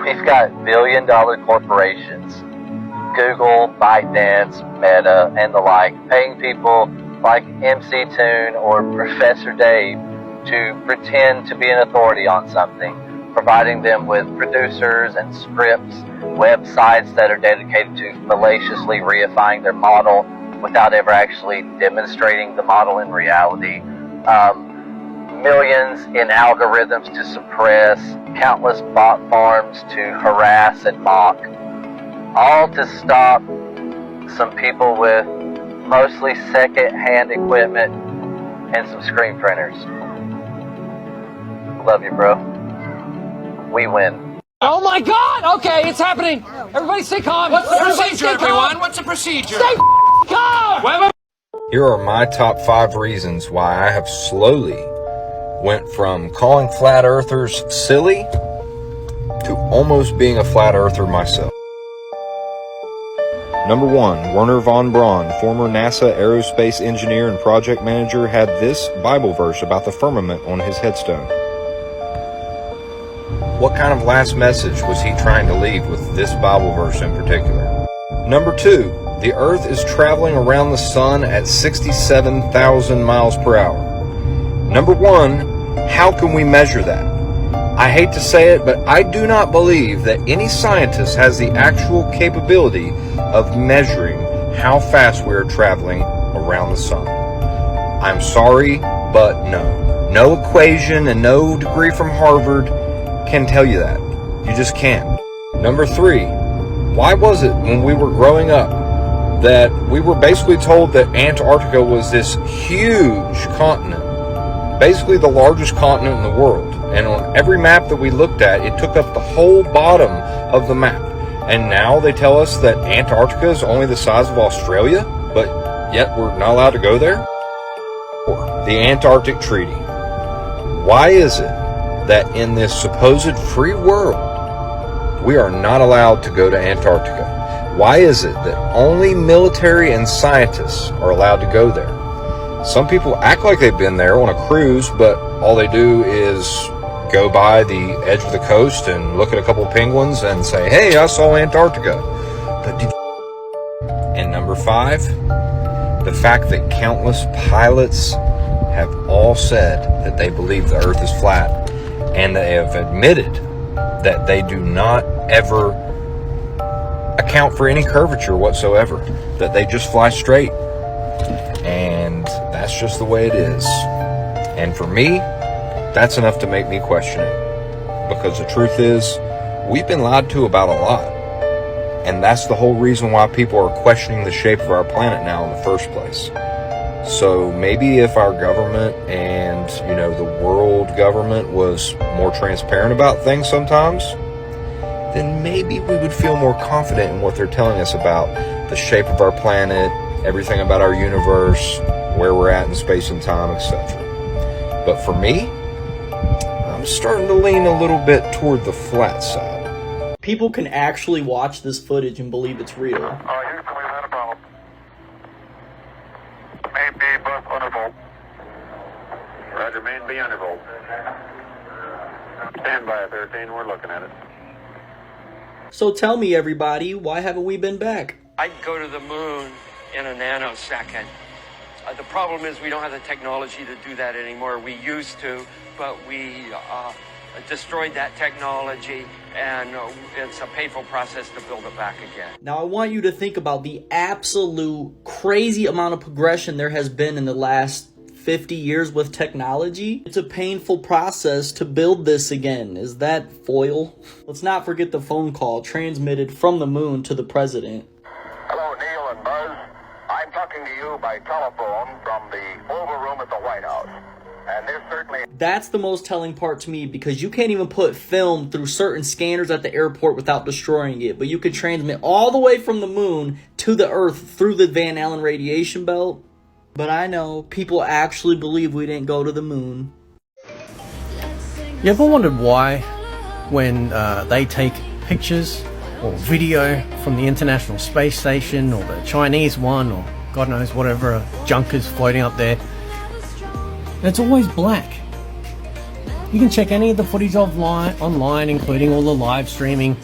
we've got billion-dollar corporations, Google, ByteDance, Meta, and the like, paying people like MC Toon or Professor Dave to pretend to be an authority on something, providing them with producers and scripts, websites that are dedicated to fallaciously reifying their model without ever actually demonstrating the model in reality. Millions in algorithms to suppress, countless bot farms to harass and mock, all to stop some people with mostly second-hand equipment and some screen printers. Love you, bro. We win. Oh my God! Okay, it's happening. Everybody stay calm. What's the procedure, everyone? What's the procedure? Stay calm! Wait. Here are my top 5 reasons why I have slowly went from calling flat earthers silly to almost being a flat earther myself. Number 1, Werner von Braun, former NASA aerospace engineer and project manager, had this Bible verse about the firmament on his headstone. What kind of last message was he trying to leave with this Bible verse in particular? Number 2, the Earth is traveling around the sun at 67,000 miles per hour. Number 1, how can we measure that? I hate to say it, but I do not believe that any scientist has the actual capability of measuring how fast we are traveling around the sun. I'm sorry, but no. No equation and no degree from Harvard can tell you that. You just can't. Number 3, why was it when we were growing up that we were basically told that Antarctica was this huge continent, basically the largest continent in the world, and on every map that we looked at, it took up the whole bottom of the map, and now they tell us that Antarctica is only the size of Australia, but yet we're not allowed to go there? The Antarctic Treaty. Why is it that in this supposed free world, we are not allowed to go to Antarctica? Why is it that only military and scientists are allowed to go there? Some people act like they've been there on a cruise, but all they do is go by the edge of the coast and look at a couple penguins and say, hey, I saw Antarctica. And number 5, the fact that countless pilots have all said that they believe the Earth is flat, and they have admitted that they do not ever account for any curvature whatsoever, that they just fly straight. And that's just the way it is. And for me, that's enough to make me question it. Because the truth is, we've been lied to about a lot. And that's the whole reason why people are questioning the shape of our planet now in the first place. So maybe if our government and, the world government was more transparent about things sometimes, then maybe we would feel more confident in what they're telling us about the shape of our planet, everything about our universe, where we're at in space and time, etc. But for me, I'm starting to lean a little bit toward the flat side. People can actually watch this footage and believe it's real. Houston, we've had a problem. Main B, bus undervolt. Roger, main B undervolt. Stand by 13, we're looking at it. So tell me, everybody, why haven't we been back? I'd go to the moon in a nanosecond. The problem is we don't have the technology to do that anymore. We used to, but we destroyed that technology, and it's a painful process to build it back again. Now, I want you to think about the absolute crazy amount of progression there has been in the last 50 years with technology. It's a painful process to build this again. Is that foil? Let's not forget the phone call transmitted from the moon to the president. Hello, Neil and Buzz. I'm talking to you by telephone from the Oval Room at the White House. And there's certainly... That's the most telling part to me, because you can't even put film through certain scanners at the airport without destroying it. But you can transmit all the way from the moon to the Earth through the Van Allen radiation belt. But I know people actually believe we didn't go to the moon. You ever wondered why, when they take pictures or video from the International Space Station or the Chinese one, or God knows whatever junk is floating up there, it's always black? You can check any of the footage online, including all the live streaming.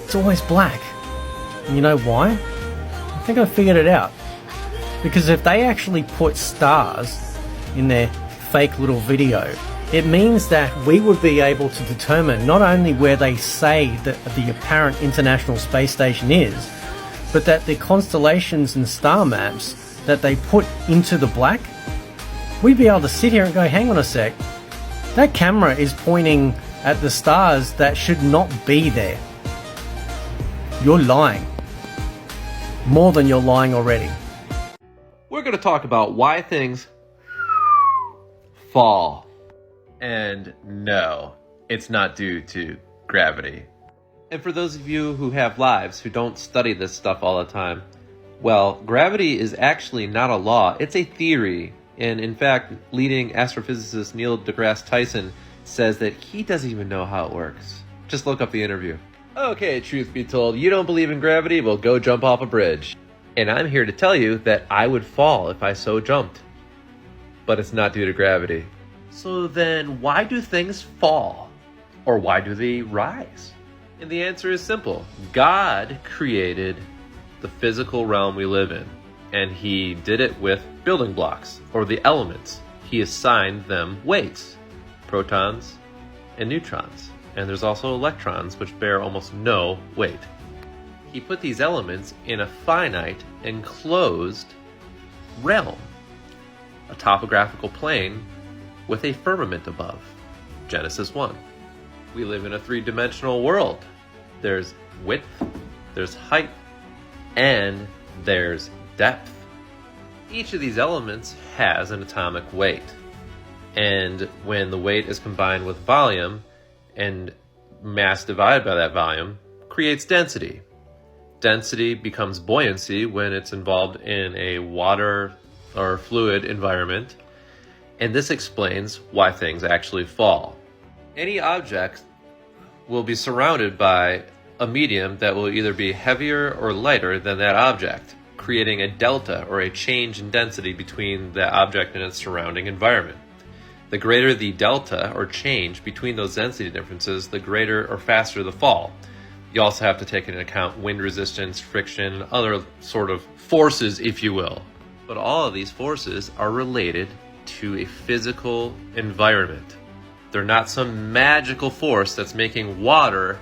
It's always black. And you know why? I think I figured it out. Because if they actually put stars in their fake little video, it means that we would be able to determine not only where they say that the apparent International Space Station is, but that the constellations and star maps that they put into the black, we'd be able to sit here and go, hang on a sec, that camera is pointing at the stars that should not be there. You're lying. More than you're lying already. We're going to talk about why things fall. And no, it's not due to gravity. And for those of you who have lives who don't study this stuff all the time, well, gravity is actually not a law, it's a theory. And in fact, leading astrophysicist Neil deGrasse Tyson says that he doesn't even know how it works. Just look up the interview. Okay, truth be told, you don't believe in gravity? Well, go jump off a bridge. And I'm here to tell you that I would fall if I so jumped. But it's not due to gravity. So then why do things fall? Or why do they rise? And the answer is simple. God created the physical realm we live in. And he did it with building blocks, or the elements. He assigned them weights, protons and neutrons. And there's also electrons, which bear almost no weight. He put these elements in a finite, enclosed realm, a topographical plane with a firmament above. Genesis 1. We live in a three-dimensional world. There's width, there's height, and there's depth. Each of these elements has an atomic weight. And when the weight is combined with volume, and mass divided by that volume, creates density. Density becomes buoyancy when it's involved in a water or fluid environment, and this explains why things actually fall. Any object will be surrounded by a medium that will either be heavier or lighter than that object, creating a delta or a change in density between the object and its surrounding environment. The greater the delta or change between those density differences, the greater or faster the fall. You also have to take into account wind resistance, friction, other sort of forces, if you will. But all of these forces are related to a physical environment. They're not some magical force that's making water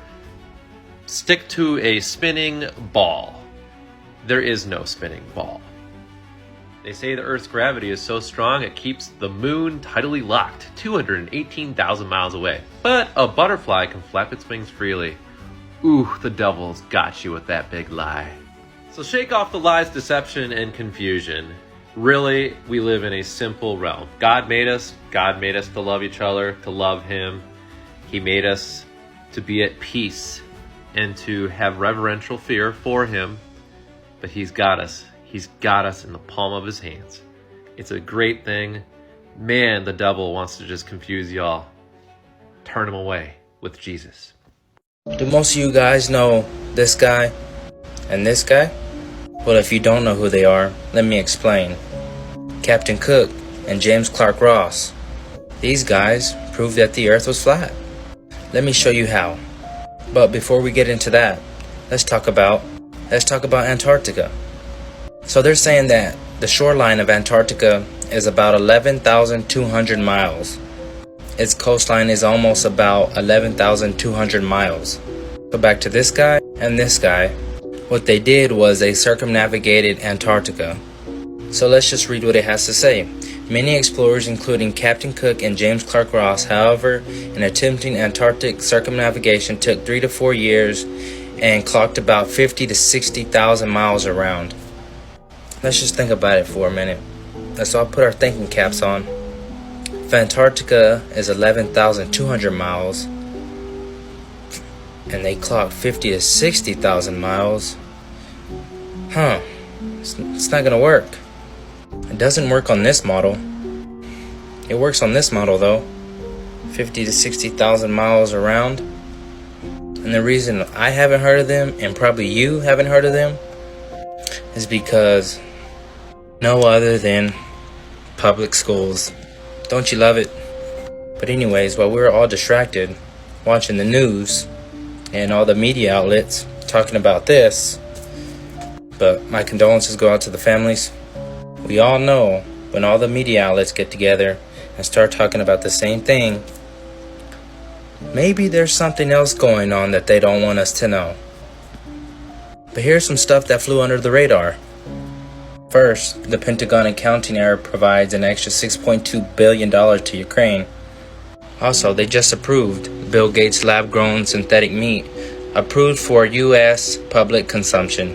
stick to a spinning ball. There is no spinning ball. They say the Earth's gravity is so strong it keeps the moon tidally locked 218,000 miles away. But a butterfly can flap its wings freely. Ooh, the devil's got you with that big lie. So shake off the lies, deception, and confusion. Really, we live in a simple realm. God made us to love each other, to love Him. He made us to be at peace and to have reverential fear for Him. But He's got us. He's got us in the palm of His hands. It's a great thing. Man, the devil wants to just confuse y'all. Turn him away with Jesus. Do most of you guys know this guy and this guy? Well, if you don't know who they are, let me explain. Captain Cook and James Clark Ross. These guys proved that the Earth was flat. Let me show you how. But before we get into that, let's talk about Antarctica. So they're saying that the shoreline of Antarctica is about 11,200 miles. Its coastline is almost about 11,200 miles. So back to this guy and this guy. What they did was they circumnavigated Antarctica. So let's just read what it has to say. Many explorers, including Captain Cook and James Clark Ross, however, in attempting Antarctic circumnavigation took 3 to 4 years and clocked about 50 to 60,000 miles around. Let's just think about it for a minute. Let's all put our thinking caps on. If Antarctica is 11,200 miles and they clocked 50 to 60,000 miles, it's not gonna work. It doesn't work on this model. It works on this model though. 50 to 60,000 miles around. And the reason I haven't heard of them, and probably you haven't heard of them, is because no other than public schools. Don't you love it? But anyways, while we were all distracted watching the news and all the media outlets talking about this, but my condolences go out to the families. We all know when all the media outlets get together and start talking about the same thing, maybe there's something else going on that they don't want us to know. But here's some stuff that flew under the radar. First, the Pentagon accounting error provides an extra $6.2 billion to Ukraine. Also, they just approved Bill Gates' lab-grown synthetic meat, approved for U.S. public consumption.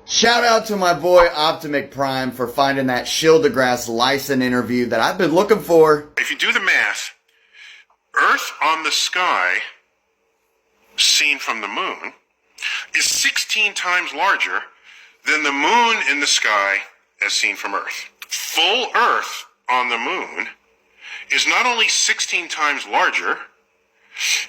Shout out to my boy Optimic Prime for finding that Gil deGrasse Tyson interview that I've been looking for. If you do the math, Earth on the sky, seen from the moon, is 16 times larger than the moon in the sky as seen from Earth. Full Earth on the moon is not only 16 times larger,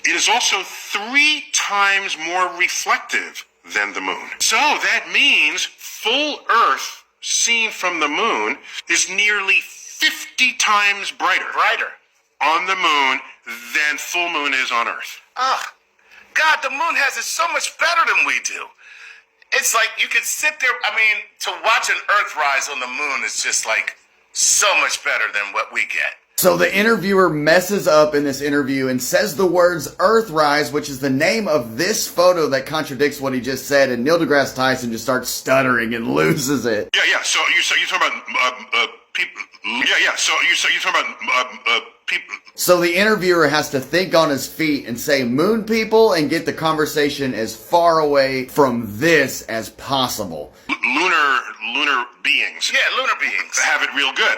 it is also 3 times more reflective than the moon. So that means full Earth seen from the moon is nearly 50 times brighter on the moon than full moon is on Earth. God, the moon has it so much better than we do. It's like you could sit there, to watch an Earth rise on the moon is just like so much better than what we get. So the interviewer messes up in this interview and says the words Earthrise, which is the name of this photo that contradicts what he just said, and Neil deGrasse Tyson just starts stuttering and loses it. Yeah. So you're talking about people. Yeah. So you're talking about people. So the interviewer has to think on his feet and say moon people and get the conversation as far away from this as possible. Lunar beings. Yeah, lunar beings. Have it real good.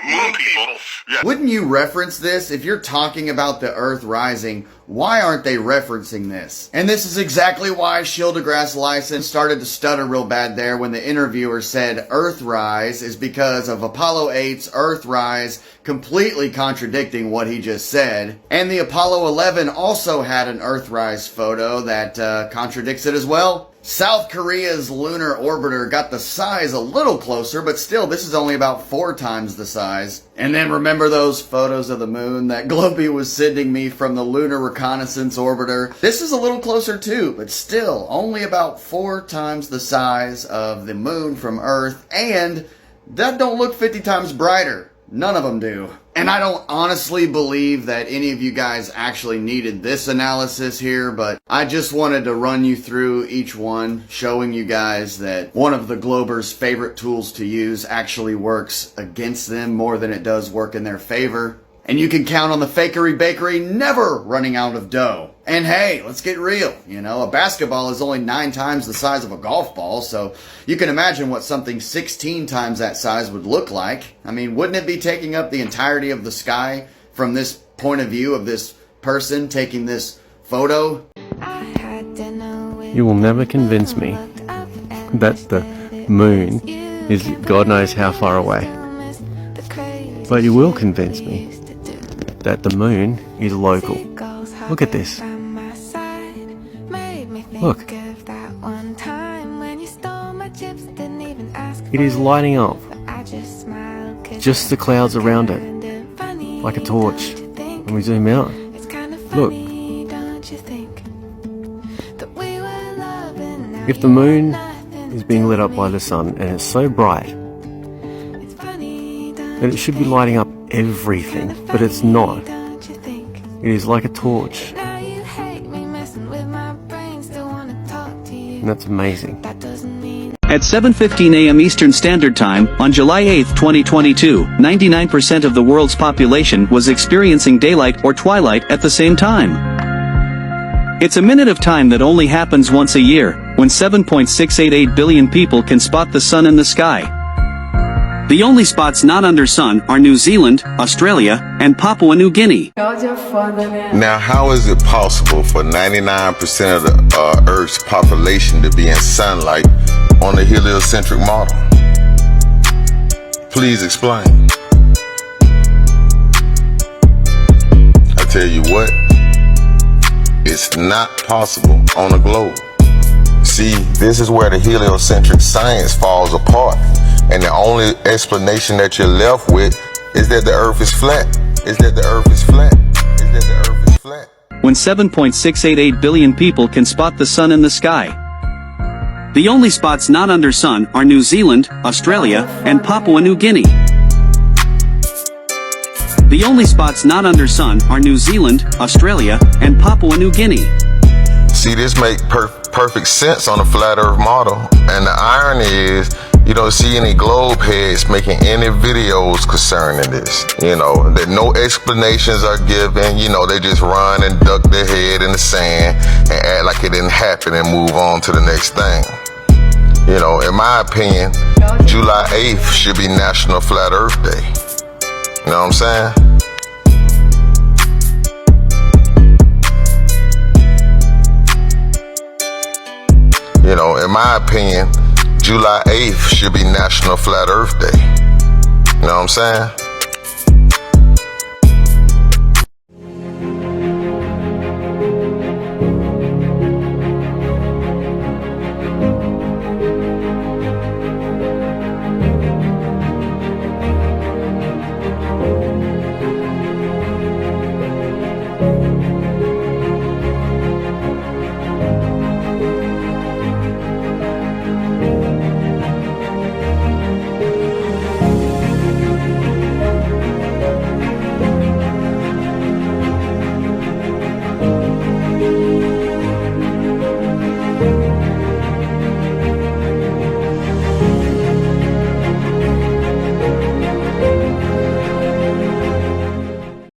Moon people. Yeah. Wouldn't you reference this? If you're talking about the Earth rising, why aren't they referencing this? And this is exactly why Gil deGrasse Tyson started to stutter real bad there when the interviewer said Earthrise is because of Apollo 8's Earthrise completely contradicting what he just said. And the Apollo 11 also had an Earthrise photo that contradicts it as well. South Korea's lunar orbiter got the size a little closer, but still, this is only about 4 times the size. And then remember those photos of the moon that Globey was sending me from the Lunar Reconnaissance Orbiter? This is a little closer too, but still only about 4 times the size of the moon from Earth, and that don't look 50 times brighter. None of them do. And I don't honestly believe that any of you guys actually needed this analysis here, but I just wanted to run you through each one, showing you guys that one of the Globers' favorite tools to use actually works against them more than it does work in their favor. And you can count on the fakery bakery never running out of dough. And hey, let's get real. A basketball is only 9 times the size of a golf ball, so you can imagine what something 16 times that size would look like. Wouldn't it be taking up the entirety of the sky from this point of view of this person taking this photo? You will never convince me that the moon is God knows how far away. But you will convince me that the moon is local. Look at this. Look. It is lighting up. Just the clouds around it. Like a torch. When we zoom out. Look. If the moon is being lit up by the sun and it's so bright, then it should be lighting up everything, but it's not. It is like a torch. And that's amazing. At 7:15 a.m. Eastern Standard Time, on July 8, 2022, 99% of the world's population was experiencing daylight or twilight at the same time. It's a minute of time that only happens once a year, when 7.688 billion people can spot the sun in the sky. The only spots not under sun are New Zealand, Australia, and Papua New Guinea. Now, how is it possible for 99% of the Earth's population to be in sunlight on the heliocentric model? Please explain. I tell you what, it's not possible on a globe. See, this is where the heliocentric science falls apart. and the only explanation that you're left with is that the earth is flat. Is that the earth is flat. Is that the earth is flat. When 7.688 billion people can spot the sun in the sky. The only spots not under sun are New Zealand, Australia, and Papua New Guinea. The only spots not under sun are New Zealand, Australia, and Papua New Guinea. See, this makes perfect sense on a flat earth model. And the irony is, you don't see any globe heads making any videos concerning this. You know, that no explanations are given. You know, they just run and duck their head in the sand and act like it didn't happen and move on to the next thing. You know, in my opinion, July 8th should be National Flat Earth Day. You know what I'm saying? You know, in my opinion, July 8th should be National Flat Earth Day. You know what I'm saying?